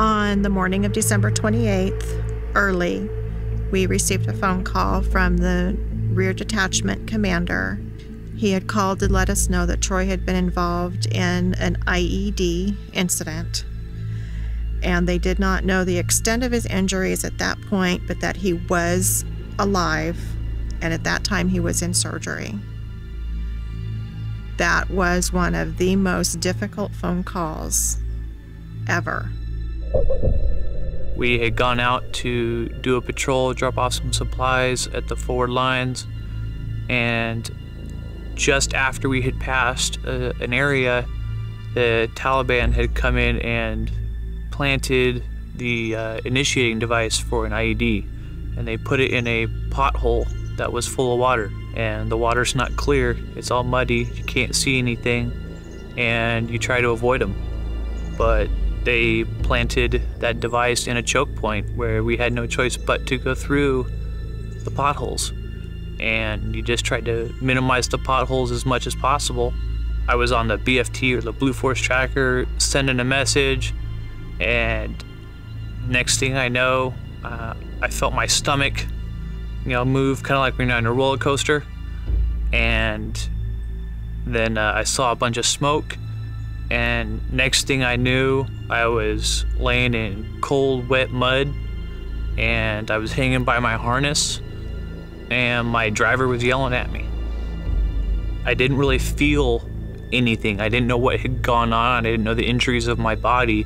On the morning of December 28th, early, we received a phone call from the rear detachment commander. He had called to let us know that Troy had been involved in an IED incident, and they did not know the extent of his injuries at that point, but that he was alive, and at that time he was in surgery. That was one of the most difficult phone calls ever. We had gone out to do a patrol, drop off some supplies at the forward lines, and just after we had passed an area, the Taliban had come in and planted the initiating device for an IED, and they put it in a pothole that was full of water, and the water's not clear, it's all muddy, you can't see anything, and you try to avoid them. But they planted that device in a choke point where we had no choice but to go through the potholes. And you just tried to minimize the potholes as much as possible. I was on the BFT, or the Blue Force Tracker, sending a message, and next thing I know, I felt my stomach, move, kind of like when you're on a roller coaster. And then I saw a bunch of smoke, and next thing I knew, I was laying in cold, wet mud, and I was hanging by my harness, and my driver was yelling at me. I didn't really feel anything. I didn't know what had gone on. I didn't know the injuries of my body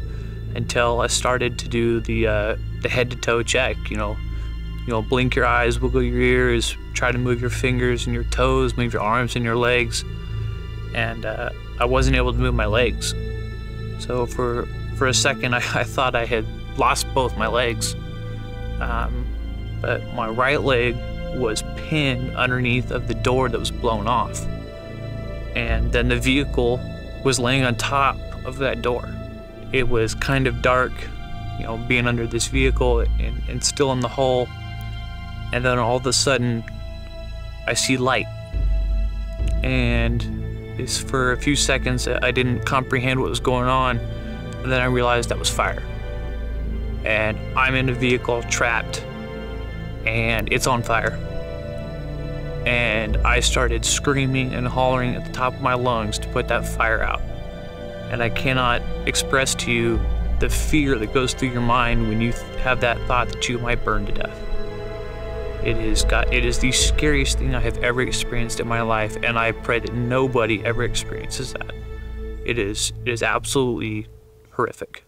until I started to do the head-to-toe check. Blink your eyes, wiggle your ears, try to move your fingers and your toes, move your arms and your legs, and I wasn't able to move my legs. So for a second, I thought I had lost both my legs, but my right leg was pinned underneath of the door that was blown off, and then the vehicle was laying on top of that door. It was kind of dark, being under this vehicle and still in the hole, and then all of a sudden I see light, and it's for a few seconds I didn't comprehend what was going on, and then I realized that was fire. And I'm in a vehicle trapped, and it's on fire. And I started screaming and hollering at the top of my lungs to put that fire out. And I cannot express to you the fear that goes through your mind when you have that thought that you might burn to death. It is the scariest thing I have ever experienced in my life, and I pray that nobody ever experiences that. It is absolutely horrific.